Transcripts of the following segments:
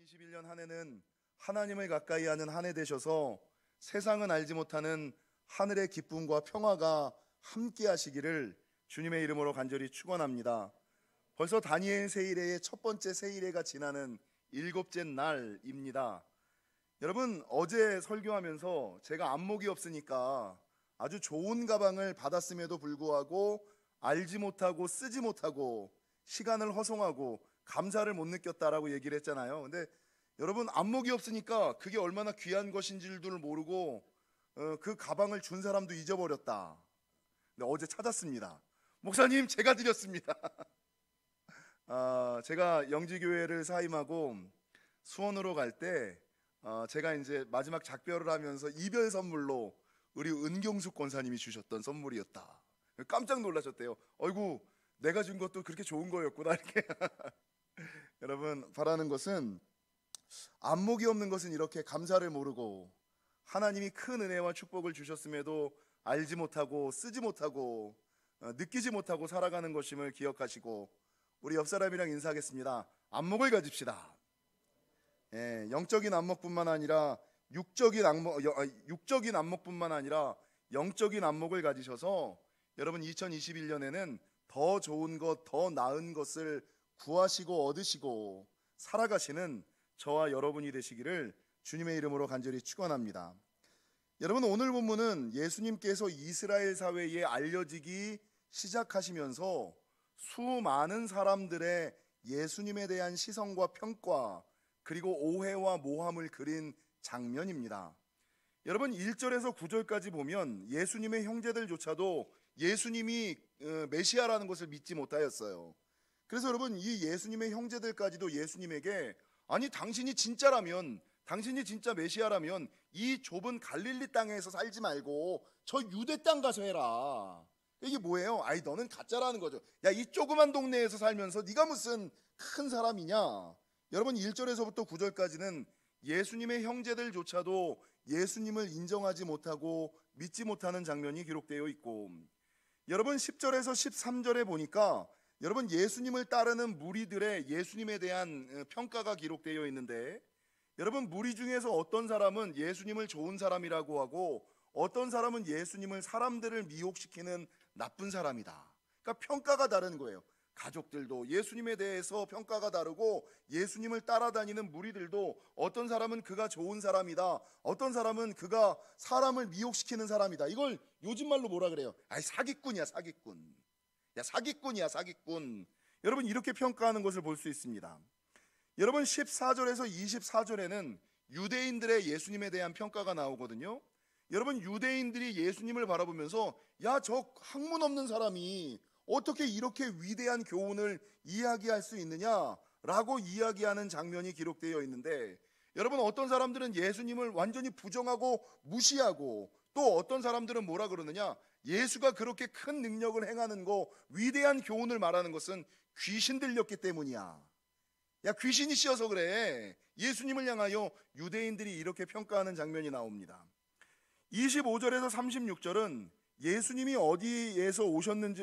2021년 한 해는 하나님을 가까이 하는 한 해 되셔서 세상은 알지 못하는 하늘의 기쁨과 평화가 함께 하시기를 주님의 이름으로 간절히 축원합니다. 벌써 다니엘 세일의 첫 번째 세일회가 지나는 일곱째 날입니다. 여러분, 어제 설교하면서 제가 안목이 없으니까 아주 좋은 가방을 받았음에도 불구하고 알지 못하고 쓰지 못하고 시간을 허송하고 감사를 못 느꼈다라고 얘기를 했잖아요. 근데 여러분, 안목이 없으니까 그게 얼마나 귀한 것인 줄도 모르고 그 가방을 준 사람도 잊어버렸다. 근데 어제 찾았습니다. 목사님, 제가 드렸습니다. 제가 영지교회를 사임하고 수원으로 갈 때 제가 이제 마지막 작별을 하면서 이별 선물로 우리 은경숙 권사님이 주셨던 선물이었다. 깜짝 놀라셨대요. 어이구, 내가 준 것도 그렇게 좋은 거였구나 이렇게. 여러분, 바라는 것은 안목이 없는 것은 이렇게 감사를 모르고 하나님이 큰 은혜와 축복을 주셨음에도 알지 못하고 쓰지 못하고 느끼지 못하고 살아가는 것임을 기억하시고, 우리 옆 사람이랑 인사하겠습니다. 안목을 가집시다. 영적인 안목뿐만 아니라 육적인 안목뿐만 아니라 영적인 안목을 가지셔서 여러분 2021년에는 더 좋은 것, 더 나은 것을 구하시고 얻으시고 살아가시는 저와 여러분이 되시기를 주님의 이름으로 간절히 축원합니다. 여러분, 오늘 본문은 예수님께서 이스라엘 사회에 알려지기 시작하시면서 수많은 사람들의 예수님에 대한 시선과 평가, 그리고 오해와 모함을 그린 장면입니다. 여러분, 1절에서 9절까지 보면 예수님의 형제들조차도 예수님이 메시아라는 것을 믿지 못하였어요. 그래서 여러분, 이 예수님의 형제들까지도 예수님에게, 아니 당신이 진짜라면, 당신이 진짜 메시아라면 이 좁은 갈릴리 땅에서 살지 말고 저 유대 땅 가서 해라. 이게 뭐예요? 아이, 너는 가짜라는 거죠. 야, 이 조그만 동네에서 살면서 네가 무슨 큰 사람이냐. 여러분, 1절에서부터 9절까지는 예수님의 형제들조차도 예수님을 인정하지 못하고 믿지 못하는 장면이 기록되어 있고, 여러분 10절에서 13절에 보니까 여러분 예수님을 따르는 무리들의 예수님에 대한 평가가 기록되어 있는데, 여러분 무리 중에서 어떤 사람은 예수님을 좋은 사람이라고 하고 어떤 사람은 예수님을 사람들을 미혹시키는 나쁜 사람이다. 그러니까 평가가 다른 거예요. 가족들도 예수님에 대해서 평가가 다르고 예수님을 따라다니는 무리들도 어떤 사람은 그가 좋은 사람이다, 어떤 사람은 그가 사람을 미혹시키는 사람이다. 이걸 요즘 말로 뭐라 그래요? 아이, 사기꾼이야, 사기꾼. 야, 사기꾼이야, 사기꾼. 여러분, 이렇게 평가하는 것을 볼 수 있습니다. 여러분 14절에서 24절에는 유대인들의 예수님에 대한 평가가 나오거든요. 여러분, 유대인들이 예수님을 바라보면서 야, 저 학문 없는 사람이 어떻게 이렇게 위대한 교훈을 이야기할 수 있느냐라고 이야기하는 장면이 기록되어 있는데, 여러분 어떤 사람들은 예수님을 완전히 부정하고 무시하고, 또 어떤 사람들은 뭐라 그러느냐, 예수가 그렇게 큰 능력을 행하는 거, 위대한 교훈을 말하는 것은 귀신 들렸기 때문이야. 야, 귀신이 씌어서 그래. 예수님을 향하여 유대인들이 이렇게 평가하는 장면이 나옵니다. 25절에서 36절은 예수님이 어디에서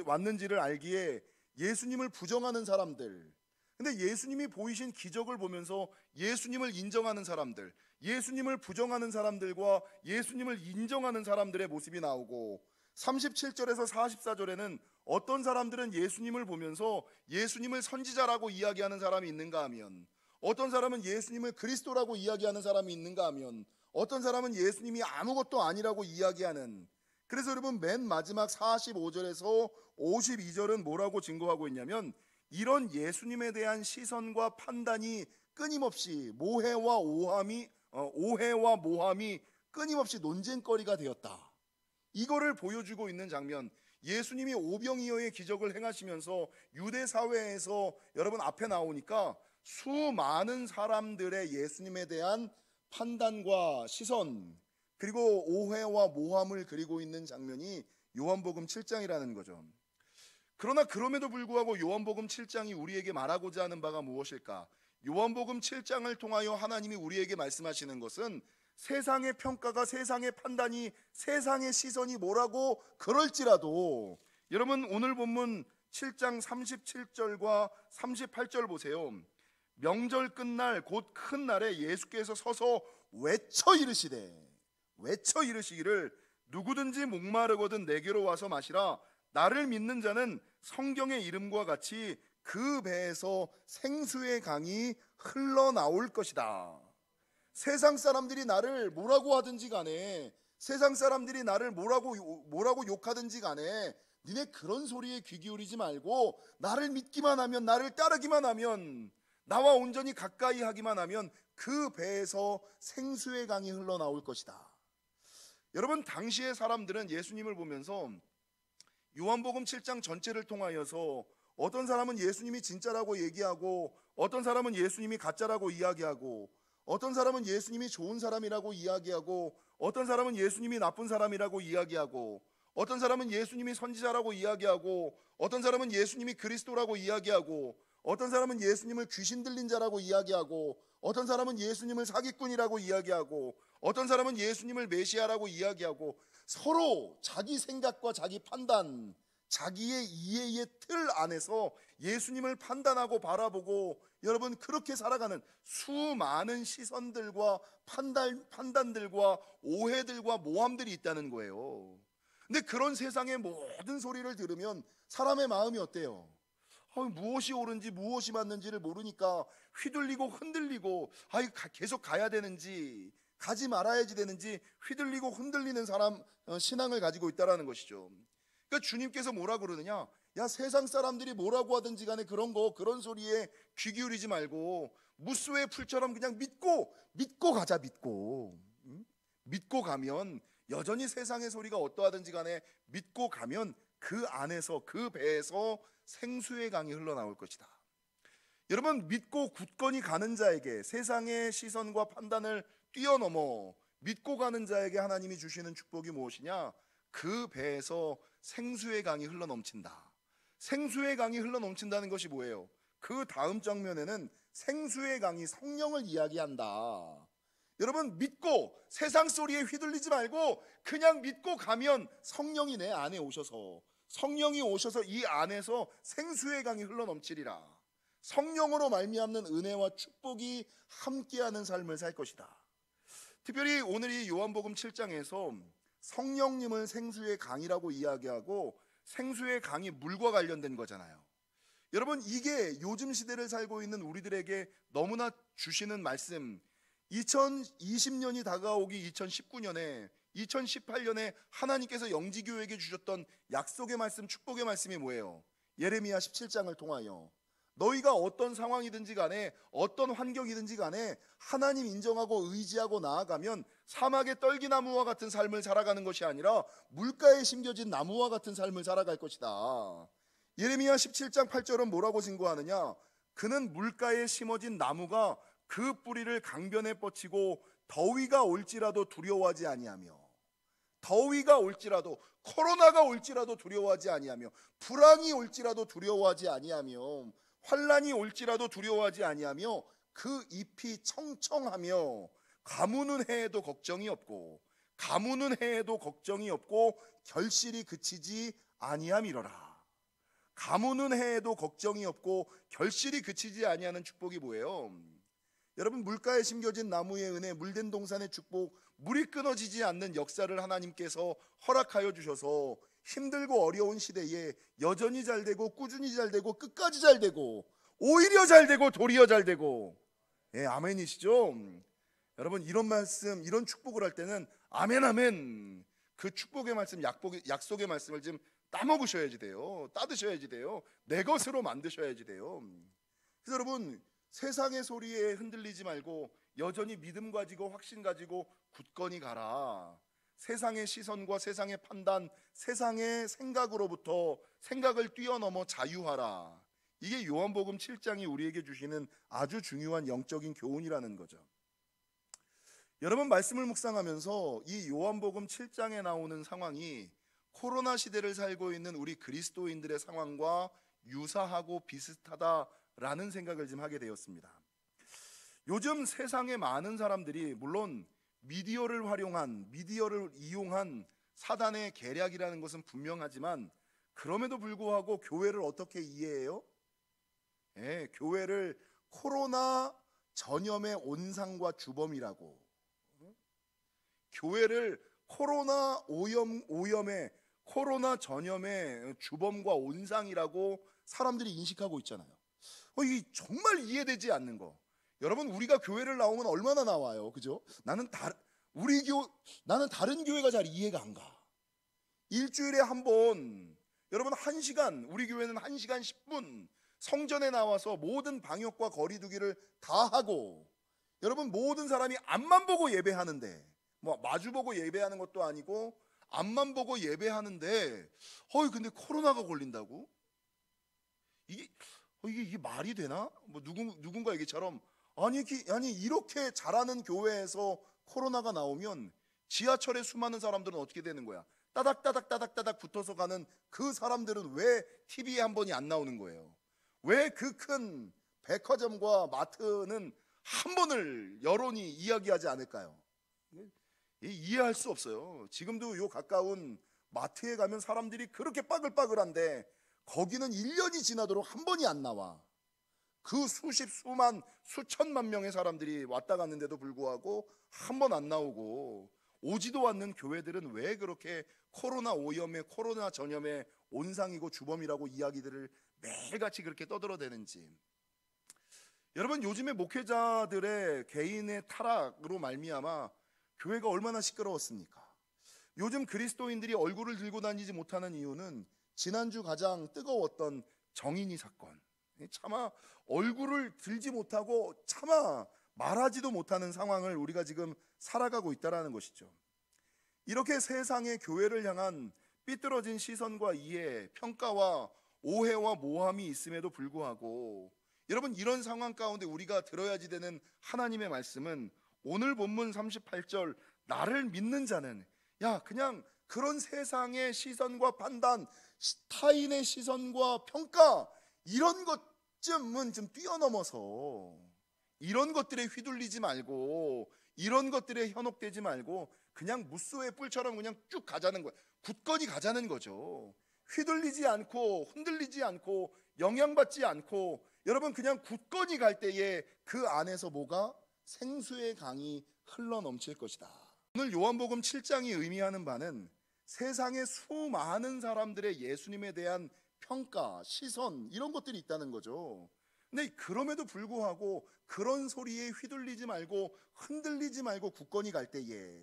왔는지를 알기에 예수님을 부정하는 사람들, 근데 예수님이 보이신 기적을 보면서 예수님을 인정하는 사람들, 예수님을 부정하는 사람들과 예수님을 인정하는 사람들의 모습이 나오고, 37절에서 44절에는 어떤 사람들은 예수님을 보면서 예수님을 선지자라고 이야기하는 사람이 있는가 하면, 어떤 사람은 예수님을 그리스도라고 이야기하는 사람이 있는가 하면, 어떤 사람은 예수님이 아무것도 아니라고 이야기하는. 그래서 여러분, 맨 마지막 45절에서 52절은 뭐라고 증거하고 있냐면, 이런 예수님에 대한 시선과 판단이 끊임없이 오해와 모함이 끊임없이 논쟁거리가 되었다. 이거를 보여주고 있는 장면. 예수님이 오병이어의 기적을 행하시면서 유대 사회에서 여러분 앞에 나오니까 수많은 사람들의 예수님에 대한 판단과 시선, 그리고 오해와 모함을 그리고 있는 장면이 요한복음 7장이라는 거죠. 그러나 그럼에도 불구하고 요한복음 7장이 우리에게 말하고자 하는 바가 무엇일까? 요한복음 7장을 통하여 하나님이 우리에게 말씀하시는 것은 세상의 평가가, 세상의 판단이, 세상의 시선이 뭐라고 그럴지라도, 여러분 오늘 본문 7장 37절과 38절 보세요. 명절 끝날 곧 큰 날에 예수께서 서서 외쳐 이르시기를 누구든지 목마르거든 내게로 와서 마시라. 나를 믿는 자는 성경의 이름과 같이 그 배에서 생수의 강이 흘러나올 것이다. 세상 사람들이 나를 뭐라고 하든지 간에, 세상 사람들이 나를 뭐라고 욕하든지 간에 니네 그런 소리에 귀 기울이지 말고 나를 믿기만 하면, 나를 따르기만 하면, 나와 온전히 가까이 하기만 하면 그 배에서 생수의 강이 흘러나올 것이다. 여러분, 당시의 사람들은 예수님을 보면서 요한복음 7장 전체를 통하여서 어떤 사람은 예수님이 진짜라고 얘기하고, 어떤 사람은 예수님이 가짜라고 이야기하고, 어떤 사람은 예수님이 좋은 사람이라고 이야기하고, 어떤 사람은 예수님이 나쁜 사람이라고 이야기하고, 어떤 사람은 예수님이 선지자라고 이야기하고, 어떤 사람은 예수님이 그리스도라고 이야기하고, 어떤 사람은 예수님을 귀신 들린 자라고 이야기하고, 어떤 사람은 예수님을 사기꾼이라고 이야기하고, 어떤 사람은 예수님을 메시아라고 이야기하고, 서로 자기 생각과 자기 판단, 자기의 이해의 틀 안에서 예수님을 판단하고 바라보고, 여러분, 그렇게 살아가는 수많은 시선들과 판단들과 오해들과 모함들이 있다는 거예요. 근데 그런 세상의 모든 소리를 들으면 사람의 마음이 어때요? 무엇이 옳은지 무엇이 맞는지를 모르니까 휘둘리고 흔들리고, 계속 가야 되는지 가지 말아야지 되는지 휘둘리고 흔들리는 사람, 신앙을 가지고 있다라는 것이죠. 그러니까 주님께서 뭐라 그러느냐? 야, 세상 사람들이 뭐라고 하든지 간에 그런 소리에 귀 기울이지 말고 무수의 풀처럼 그냥 믿고 가자. 믿고 가면, 여전히 세상의 소리가 어떠하든지 간에 믿고 가면 그 안에서, 그 배에서 생수의 강이 흘러나올 것이다. 여러분, 믿고 굳건히 가는 자에게, 세상의 시선과 판단을 뛰어넘어 믿고 가는 자에게 하나님이 주시는 축복이 무엇이냐? 그 배에서 생수의 강이 흘러넘친다. 생수의 강이 흘러넘친다는 것이 뭐예요? 그 다음 장면에는 생수의 강이 성령을 이야기한다. 여러분, 믿고 세상 소리에 휘둘리지 말고 그냥 믿고 가면 성령이 내 안에 오셔서, 성령이 오셔서 이 안에서 생수의 강이 흘러넘치리라. 성령으로 말미암는 은혜와 축복이 함께하는 삶을 살 것이다. 특별히 오늘 이 요한복음 7장에서 성령님을 생수의 강이라고 이야기하고, 생수의 강이 물과 관련된 거잖아요. 여러분, 이게 요즘 시대를 살고 있는 우리들에게 너무나 주시는 말씀, 2020년이 다가오기 2019년에 2018년에 하나님께서 영지교회에게 주셨던 약속의 말씀, 축복의 말씀이 뭐예요? 예레미야 17장을 통하여 너희가 어떤 상황이든지 간에, 어떤 환경이든지 간에 하나님 인정하고 의지하고 나아가면 사막의 떨기나무와 같은 삶을 살아가는 것이 아니라 물가에 심겨진 나무와 같은 삶을 살아갈 것이다. 예레미야 17장 8절은 뭐라고 증거하느냐? 그는 물가에 심어진 나무가 그 뿌리를 강변에 뻗치고 더위가 올지라도 두려워하지 아니하며, 더위가 올지라도, 코로나가 올지라도 두려워하지 아니하며, 불황이 올지라도 두려워하지 아니하며, 환란이 올지라도 두려워하지 아니하며, 그 잎이 청청하며 가무는 해에도 걱정이 없고, 가무는 해에도 걱정이 없고 결실이 그치지 아니함이로라. 가무는 해에도 걱정이 없고 결실이 그치지 아니하는 축복이 뭐예요? 여러분, 물가에 심겨진 나무의 은혜, 물된 동산의 축복, 물이 끊어지지 않는 역사를 하나님께서 허락하여 주셔서 힘들고 어려운 시대에 여전히 잘 되고, 꾸준히 잘 되고, 끝까지 잘 되고, 오히려 잘 되고, 도리어 잘 되고, 아멘이시죠? 여러분, 이런 말씀, 이런 축복을 할 때는 아멘 아멘, 그 축복의 말씀, 약속의 말씀을 좀 따먹으셔야지 돼요. 따드셔야지 돼요. 내 것으로 만드셔야지 돼요. 그래서 여러분, 세상의 소리에 흔들리지 말고 여전히 믿음 가지고 확신 가지고 굳건히 가라. 세상의 시선과 세상의 판단, 세상의 생각으로부터, 생각을 뛰어넘어 자유하라. 이게 요한복음 7장이 우리에게 주시는 아주 중요한 영적인 교훈이라는 거죠. 여러분, 말씀을 묵상하면서 이 요한복음 7장에 나오는 상황이 코로나 시대를 살고 있는 우리 그리스도인들의 상황과 유사하고 비슷하다라는 생각을 좀 하게 되었습니다. 요즘 세상에 많은 사람들이, 물론 미디어를 이용한 사단의 계략이라는 것은 분명하지만, 그럼에도 불구하고 교회를 어떻게 이해해요? 교회를 코로나 전염의 온상과 주범이라고. 교회를 코로나 오염의 코로나 전염의 주범과 온상이라고 사람들이 인식하고 있잖아요. 이 정말 이해되지 않는 거. 여러분, 우리가 교회를 나오면 얼마나 나와요, 그죠? 나는 다른 교회가 잘 이해가 안 가. 일주일에 한 번, 여러분 1시간, 우리 교회는 1시간 10분 성전에 나와서 모든 방역과 거리두기를 다 하고, 여러분 모든 사람이 앞만 보고 예배하는데, 뭐 마주 보고 예배하는 것도 아니고 앞만 보고 예배하는데, 근데 코로나가 걸린다고? 이게 말이 되나? 뭐 누군가 얘기처럼 아니 이렇게 잘하는 교회에서 코로나가 나오면 지하철에 수많은 사람들은 어떻게 되는 거야? 따닥따닥 붙어서 가는 그 사람들은 왜 TV에 한 번이 안 나오는 거예요? 왜 그 큰 백화점과 마트는 한 번을 여론이 이야기하지 않을까요? 이해할 수 없어요. 지금도 요 가까운 마트에 가면 사람들이 그렇게 빠글빠글한데 거기는 1년이 지나도록 한 번이 안 나와. 그 수천만 명의 사람들이 왔다 갔는데도 불구하고 한 번 안 나오고, 오지도 않는 교회들은 왜 그렇게 코로나 오염의 코로나 전염의 온상이고 주범이라고 이야기들을 매일같이 그렇게 떠들어대는지. 여러분, 요즘에 목회자들의 개인의 타락으로 말미암아 교회가 얼마나 시끄러웠습니까? 요즘 그리스도인들이 얼굴을 들고 다니지 못하는 이유는 지난주 가장 뜨거웠던 정인이 사건. 차마 얼굴을 들지 못하고 차마 말하지도 못하는 상황을 우리가 지금 살아가고 있다는 것이죠. 이렇게 세상의 교회를 향한 삐뚤어진 시선과 이해, 평가와 오해와 모함이 있음에도 불구하고, 여러분, 이런 상황 가운데 우리가 들어야지 되는 하나님의 말씀은 오늘 본문 38절, 나를 믿는 자는, 그냥 그런 세상의 시선과 판단, 타인의 시선과 평가, 이런 것쯤은 좀 뛰어넘어서 이런 것들에 휘둘리지 말고, 이런 것들에 현혹되지 말고 그냥 무쏘의 뿔처럼 그냥 쭉 가자는 거예요. 굳건히 가자는 거죠. 휘둘리지 않고 흔들리지 않고 영향받지 않고, 여러분 그냥 굳건히 갈 때에 그 안에서 뭐가? 생수의 강이 흘러넘칠 것이다. 오늘 요한복음 7장이 의미하는 바는 세상의 수많은 사람들의 예수님에 대한 평가, 시선, 이런 것들이 있다는 거죠. 근데 그럼에도 불구하고 그런 소리에 휘둘리지 말고 흔들리지 말고 굳건히 갈 때에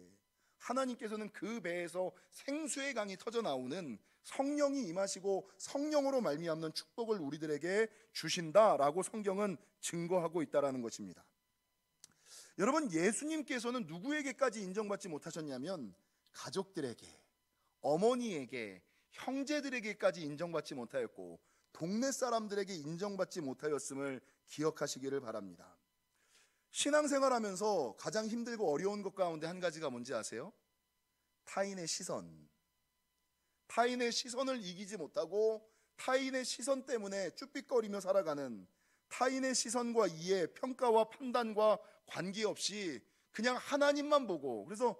하나님께서는 그 배에서 생수의 강이 터져 나오는 성령이 임하시고 성령으로 말미암는 축복을 우리들에게 주신다라고 성경은 증거하고 있다는 것입니다. 여러분, 예수님께서는 누구에게까지 인정받지 못하셨냐면 가족들에게, 어머니에게, 형제들에게까지 인정받지 못하였고 동네 사람들에게 인정받지 못하였음을 기억하시기를 바랍니다. 신앙생활하면서 가장 힘들고 어려운 것 가운데 한 가지가 뭔지 아세요? 타인의 시선. 타인의 시선을 이기지 못하고 타인의 시선 때문에 쭈삣거리며 살아가는, 타인의 시선과 이해, 평가와 판단과 관계없이 그냥 하나님만 보고, 그래서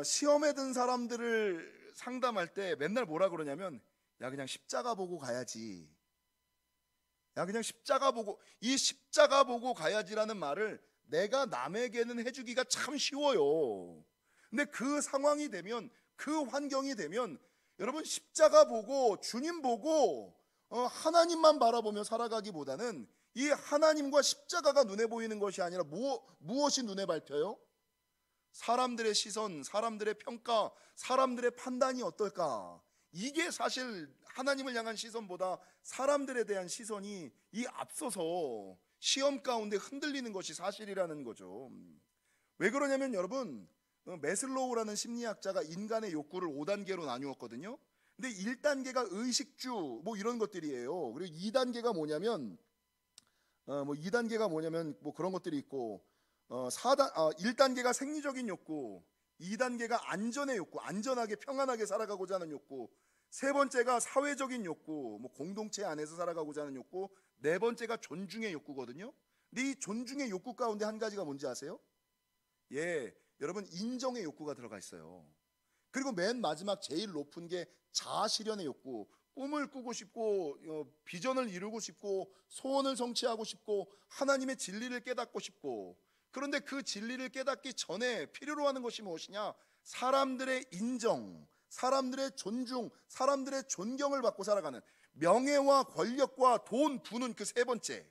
시험에 든 사람들을 상담할 때 맨날 뭐라 그러냐면, 그냥 십자가 보고 가야지. 그냥 십자가 보고, 이 십자가 보고 가야지라는 말을 내가 남에게는 해주기가 참 쉬워요. 근데 그 상황이 되면, 그 환경이 되면 여러분, 십자가 보고 주님 보고 하나님만 바라보며 살아가기보다는 이 하나님과 십자가가 눈에 보이는 것이 아니라 무엇이 눈에 밟혀요? 사람들의 시선, 사람들의 평가, 사람들의 판단이 어떨까? 이게 사실 하나님을 향한 시선보다 사람들에 대한 시선이 이 앞서서 시험 가운데 흔들리는 것이 사실이라는 거죠. 왜 그러냐면 여러분, 메슬로우라는 심리학자가 인간의 욕구를 5단계로 나누었거든요. 근데 1단계가 의식주 뭐 이런 것들이에요. 그리고 2단계가 뭐냐면 그런 것들이 있고, 1단계가 생리적인 욕구, 2단계가 안전의 욕구, 안전하게 평안하게 살아가고자 하는 욕구, 세 번째가 사회적인 욕구, 공동체 안에서 살아가고자 하는 욕구, 네 번째가 존중의 욕구거든요. 근데 이 존중의 욕구 가운데 한 가지가 뭔지 아세요? 여러분, 인정의 욕구가 들어가 있어요. 그리고 맨 마지막 제일 높은 게 자아실현의 욕구, 꿈을 꾸고 싶고 비전을 이루고 싶고 소원을 성취하고 싶고 하나님의 진리를 깨닫고 싶고, 그런데 그 진리를 깨닫기 전에 필요로 하는 것이 무엇이냐? 사람들의 인정, 사람들의 존중, 사람들의 존경을 받고 살아가는 명예와 권력과 돈, 부는 그 세 번째,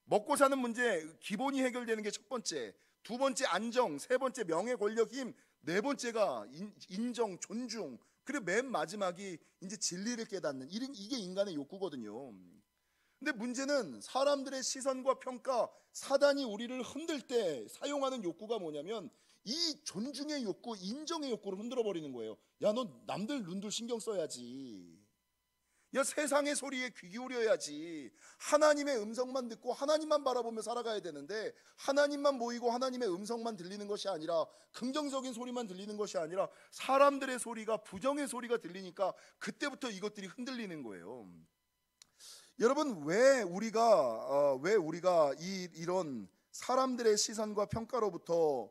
먹고 사는 문제 기본이 해결되는 게 첫 번째, 두 번째 안정, 세 번째 명예, 권력, 힘, 네 번째가 인정, 존중, 그리고 맨 마지막이 이제 진리를 깨닫는, 이게 인간의 욕구거든요. 근데 문제는 사람들의 시선과 평가, 사단이 우리를 흔들 때 사용하는 욕구가 뭐냐면 이 존중의 욕구, 인정의 욕구를 흔들어 버리는 거예요. 야, 너 남들 눈들 신경 써야지. 야, 세상의 소리에 귀 기울여야지. 하나님의 음성만 듣고 하나님만 바라보며 살아가야 되는데, 하나님만 보이고 하나님의 음성만 들리는 것이 아니라, 긍정적인 소리만 들리는 것이 아니라 사람들의 소리가, 부정의 소리가 들리니까 그때부터 이것들이 흔들리는 거예요. 여러분, 왜 우리가 이런 사람들의 시선과 평가로부터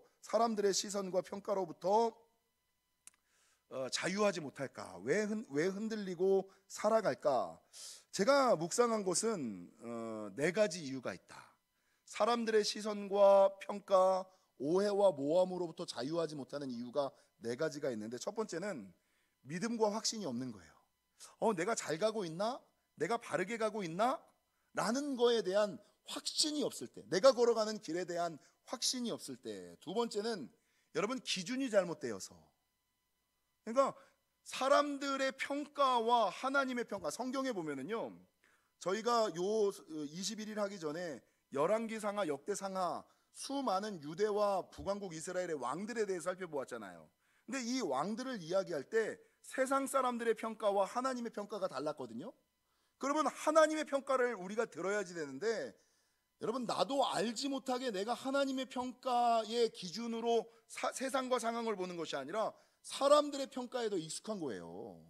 자유하지 못할까? 왜 흔들리고 살아갈까? 제가 묵상한 것은 네 가지 이유가 있다. 사람들의 시선과 평가, 오해와 모함으로부터 자유하지 못하는 이유가 네 가지가 있는데, 첫 번째는 믿음과 확신이 없는 거예요. 내가 잘 가고 있나? 내가 바르게 가고 있나? 라는 거에 대한 확신이 없을 때, 내가 걸어가는 길에 대한 확신이 없을 때. 두 번째는 여러분, 기준이 잘못되어서. 그러니까 사람들의 평가와 하나님의 평가, 성경에 보면은요, 저희가 요 21일 하기 전에 열왕기상하, 역대상하, 수많은 유대와 북왕국 이스라엘의 왕들에 대해 살펴보았잖아요. 근데 이 왕들을 이야기할 때 세상 사람들의 평가와 하나님의 평가가 달랐거든요. 그러면 하나님의 평가를 우리가 들어야지 되는데, 여러분, 나도 알지 못하게 내가 하나님의 평가의 기준으로 세상과 상황을 보는 것이 아니라 사람들의 평가에 더 익숙한 거예요.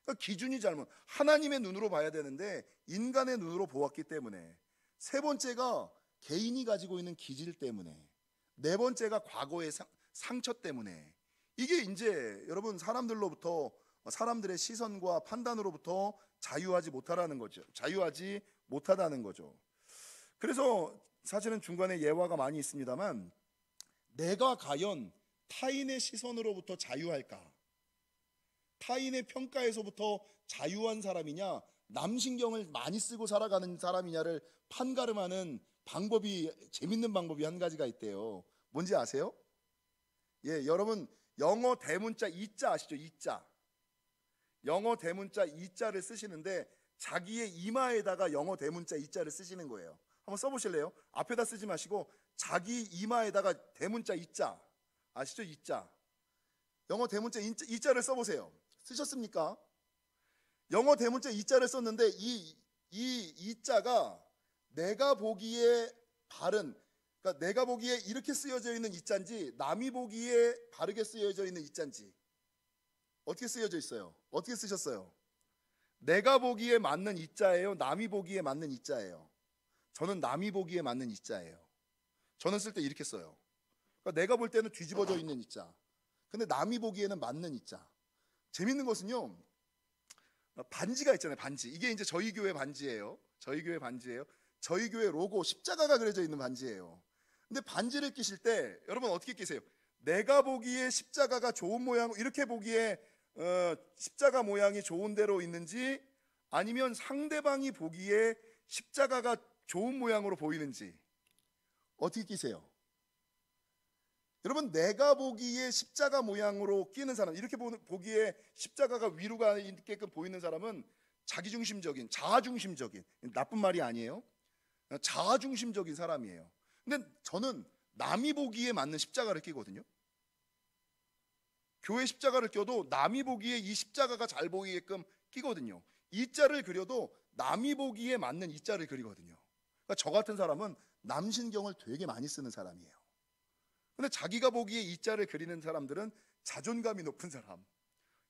그러니까 기준이 잘못, 하나님의 눈으로 봐야 되는데 인간의 눈으로 보았기 때문에. 세 번째가 개인이 가지고 있는 기질 때문에. 네 번째가 과거의 상처 때문에. 이게 이제 여러분, 사람들의 시선과 판단으로부터 자유하지 못하다는 거죠. 그래서 사실은 중간에 예화가 많이 있습니다만, 내가 과연 타인의 시선으로부터 자유할까? 타인의 평가에서부터 자유한 사람이냐, 남 신경을 많이 쓰고 살아가는 사람이냐를 판가름하는 재밌는 방법이 한 가지가 있대요. 뭔지 아세요? 예, 여러분, 영어 대문자 이자 아시죠? 이자. 영어 대문자 이자를 쓰시는데 자기의 이마에다가 영어 대문자 이자를 쓰시는 거예요. 한번 써보실래요? 앞에다 쓰지 마시고 자기 이마에다가 대문자 이자, 아시죠? 이자. 영어 대문자 이자를 써보세요. 쓰셨습니까? 영어 대문자 이자를 썼는데 이 이자가 내가 보기에 그러니까 내가 보기에 이렇게 쓰여져 있는 이자인지, 남이 보기에 바르게 쓰여져 있는 이자인지, 어떻게 쓰여져 있어요? 어떻게 쓰셨어요? 내가 보기에 맞는 이자예요? 남이 보기에 맞는 이자예요? 저는 남이 보기에 맞는 이자예요. 저는 쓸 때 이렇게 써요. 그러니까 내가 볼 때는 뒤집어져 있는 이자, 근데 남이 보기에는 맞는 이자. 재밌는 것은요, 반지가 있잖아요. 반지. 이게 이제 저희 교회 반지예요. 저희 교회 로고 십자가가 그려져 있는 반지예요. 근데 반지를 끼실 때 여러분 어떻게 끼세요? 내가 보기에 십자가가 좋은 모양, 이렇게 보기에 십자가 모양이 좋은 대로 있는지, 아니면 상대방이 보기에 십자가가 좋은 모양으로 보이는지 어떻게 끼세요? 여러분, 내가 보기에 십자가 모양으로 끼는 사람, 이렇게 보기에 십자가가 위로 가 있게끔 보이는 사람은 자기중심적인, 자아중심적인, 나쁜 말이 아니에요, 자아중심적인 사람이에요. 근데 저는 남이 보기에 맞는 십자가를 끼거든요. 교회 십자가를 껴도 남이 보기에 이 십자가가 잘 보이게끔 끼거든요. 이자를 그려도 남이 보기에 맞는 이자를 그리거든요. 그러니까 저 같은 사람은 남 신경을 되게 많이 쓰는 사람이에요. 근데 자기가 보기에 이자를 그리는 사람들은 자존감이 높은 사람,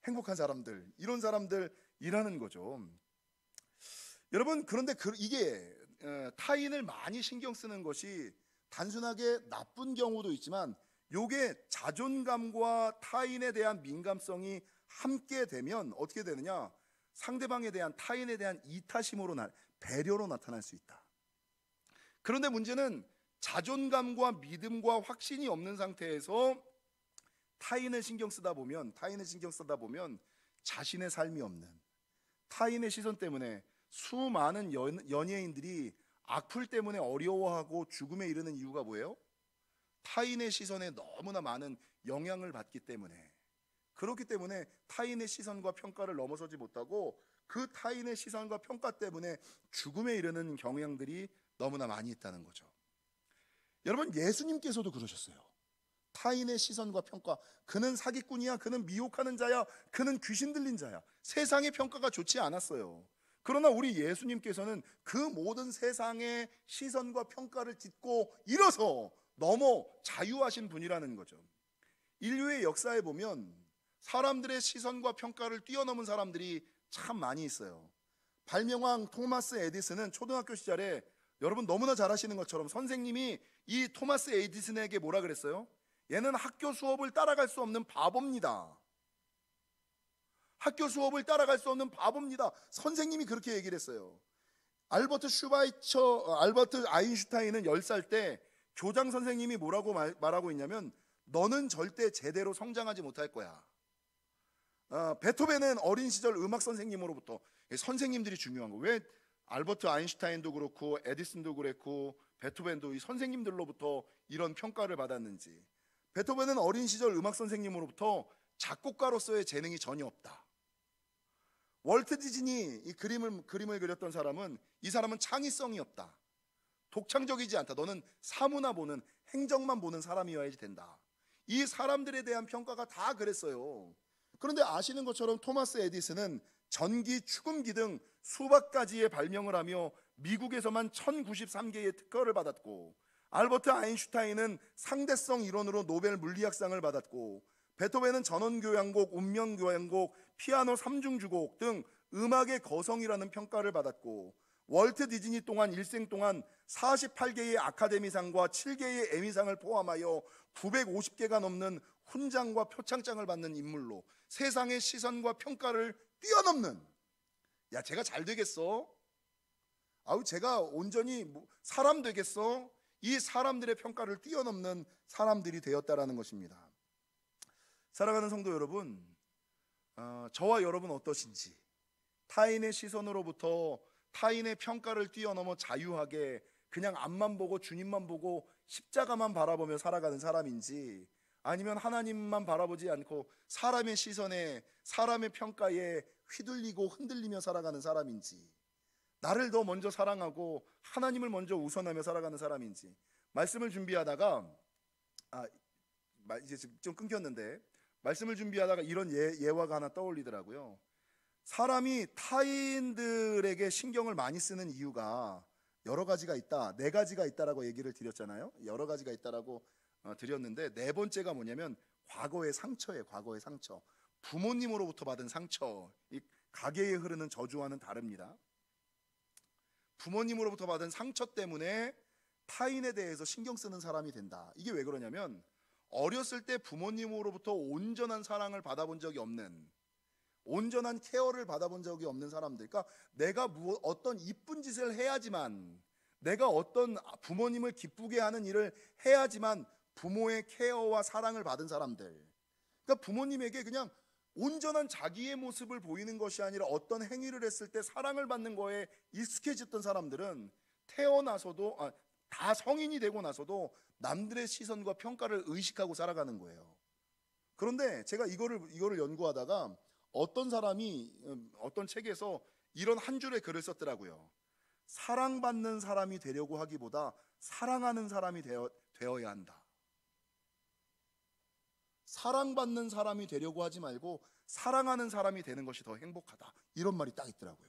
행복한 사람들, 이런 사람들이라는 거죠. 여러분, 그런데 이게 타인을 많이 신경 쓰는 것이 단순하게 나쁜 경우도 있지만, 요게 자존감과 타인에 대한 민감성이 함께 되면 어떻게 되느냐, 상대방에 대한, 타인에 대한 이타심으로, 배려로 나타날 수 있다. 그런데 문제는 자존감과 믿음과 확신이 없는 상태에서 타인을 신경 쓰다 보면 자신의 삶이 없는, 타인의 시선 때문에 수많은 연예인들이 악플 때문에 어려워하고 죽음에 이르는 이유가 뭐예요? 타인의 시선에 너무나 많은 영향을 받기 때문에, 그렇기 때문에 타인의 시선과 평가를 넘어서지 못하고 그 타인의 시선과 평가 때문에 죽음에 이르는 경향들이 너무나 많이 있다는 거죠. 여러분, 예수님께서도 그러셨어요. 타인의 시선과 평가, 그는 사기꾼이야, 그는 미혹하는 자야, 그는 귀신 들린 자야, 세상의 평가가 좋지 않았어요. 그러나 우리 예수님께서는 그 모든 세상의 시선과 평가를 딛고 일어서 넘어 자유하신 분이라는 거죠. 인류의 역사에 보면 사람들의 시선과 평가를 뛰어넘은 사람들이 참 많이 있어요. 발명왕 토마스 에디슨은 초등학교 시절에, 여러분 너무나 잘 아시는 것처럼 선생님이 이 토마스 에디슨에게 뭐라 그랬어요? 얘는 학교 수업을 따라갈 수 없는 바보입니다. 학교 수업을 따라갈 수 없는 바보입니다. 선생님이 그렇게 얘기를 했어요. 알버트 아인슈타인은 10살 때 교장 선생님이 뭐라고 말하고 있냐면, 너는 절대 제대로 성장하지 못할 거야. 베토벤은 어린 시절 음악 선생님으로부터, 선생님들이 중요한 거, 왜 알버트 아인슈타인도 그렇고 에디슨도 그랬고 베토벤도 이 선생님들로부터 이런 평가를 받았는지. 베토벤은 어린 시절 음악 선생님으로부터 작곡가로서의 재능이 전혀 없다. 월트 디즈니, 이 그림을 그렸던 사람은, 이 사람은 창의성이 없다. 독창적이지 않다. 너는 사무나 보는, 행정만 보는 사람이어야지 된다. 이 사람들에 대한 평가가 다 그랬어요. 그런데 아시는 것처럼 토마스 에디슨은 전기, 축음기 등 수백 가지의 발명을 하며 미국에서만 1093개의 특허를 받았고, 알버트 아인슈타인은 상대성 이론으로 노벨 물리학상을 받았고, 베토벤은 전원교향곡, 운명교향곡, 피아노 3중주곡 등 음악의 거성이라는 평가를 받았고, 월트 디즈니 또한 일생 동안 48개의 아카데미상과 7개의 에미상을 포함하여 950개가 넘는 훈장과 표창장을 받는 인물로 세상의 시선과 평가를 뛰어넘는, 야, 제가 잘 되겠어? 아우, 제가 온전히 사람 되겠어? 이 사람들의 평가를 뛰어넘는 사람들이 되었다라는 것입니다. 사랑하는 성도 여러분, 저와 여러분 어떠신지, 타인의 시선으로부터, 타인의 평가를 뛰어넘어 자유하게 그냥 앞만 보고 주님만 보고 십자가만 바라보며 살아가는 사람인지, 아니면 하나님만 바라보지 않고 사람의 시선에, 사람의 평가에 휘둘리고 흔들리며 살아가는 사람인지, 나를 더 먼저 사랑하고 하나님을 먼저 우선하며 살아가는 사람인지. 말씀을 준비하다가 이제 좀 끊겼는데, 말씀을 준비하다가 이런 예화가 하나 떠올리더라고요. 사람이 타인들에게 신경을 많이 쓰는 이유가 여러 가지가 있다, 네 가지가 있다라고 얘기를 드렸잖아요. 여러 가지가 있다라고 드렸는데, 네 번째가 뭐냐면 과거의 상처예요. 과거의 상처, 부모님으로부터 받은 상처. 이 가계에 흐르는 저주와는 다릅니다. 부모님으로부터 받은 상처 때문에 타인에 대해서 신경 쓰는 사람이 된다. 이게 왜 그러냐면, 어렸을 때 부모님으로부터 온전한 사랑을 받아본 적이 없는, 온전한 케어를 받아본 적이 없는 사람들, 그러니까 내가 어떤 이쁜 짓을 해야지만, 내가 어떤 부모님을 기쁘게 하는 일을 해야지만 부모의 케어와 사랑을 받은 사람들, 그러니까 부모님에게 그냥 온전한 자기의 모습을 보이는 것이 아니라 어떤 행위를 했을 때 사랑을 받는 거에 익숙해졌던 사람들은 태어나서도, 다 성인이 되고 나서도 남들의 시선과 평가를 의식하고 살아가는 거예요. 그런데 제가 이거를 연구하다가 어떤 사람이 어떤 책에서 이런 한 줄의 글을 썼더라고요. 사랑받는 사람이 되려고 하기보다 사랑하는 사람이 되어야 한다. 사랑받는 사람이 되려고 하지 말고 사랑하는 사람이 되는 것이 더 행복하다, 이런 말이 딱 있더라고요.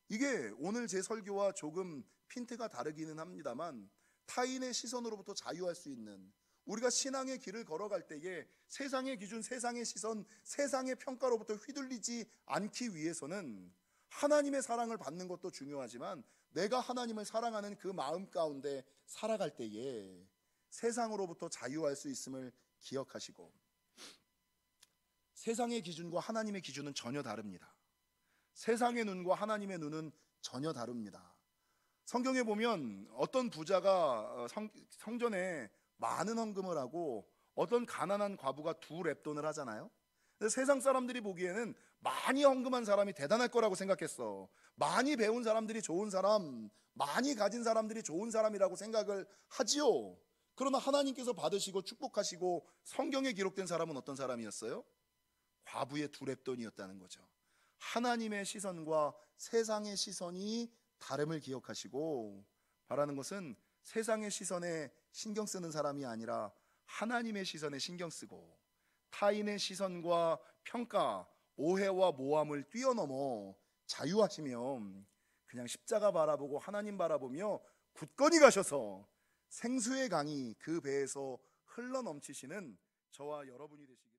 이게 오늘 제 설교와 조금 핀트가 다르기는 합니다만, 타인의 시선으로부터 자유할 수 있는, 우리가 신앙의 길을 걸어갈 때에 세상의 기준, 세상의 시선, 세상의 평가로부터 휘둘리지 않기 위해서는 하나님의 사랑을 받는 것도 중요하지만, 내가 하나님을 사랑하는 그 마음 가운데 살아갈 때에 세상으로부터 자유할 수 있음을 기억하시고, 세상의 기준과 하나님의 기준은 전혀 다릅니다. 세상의 눈과 하나님의 눈은 전혀 다릅니다. 성경에 보면 어떤 부자가 성전에 많은 헌금을 하고 어떤 가난한 과부가 두 렙돈을 하잖아요. 세상 사람들이 보기에는 많이 헌금한 사람이 대단할 거라고 생각했어. 많이 배운 사람들이 좋은 사람, 많이 가진 사람들이 좋은 사람이라고 생각을 하지요. 그러나 하나님께서 받으시고 축복하시고 성경에 기록된 사람은 어떤 사람이었어요? 과부의 두 렙돈이었다는 거죠. 하나님의 시선과 세상의 시선이 다름을 기억하시고 바라는 것은 세상의 시선에 신경 쓰는 사람이 아니라 하나님의 시선에 신경 쓰고 타인의 시선과 평가, 오해와 모함을 뛰어넘어 자유하시며 그냥 십자가 바라보고 하나님 바라보며 굳건히 가셔서 생수의 강이 그 배에서 흘러넘치시는 저와 여러분이 되시길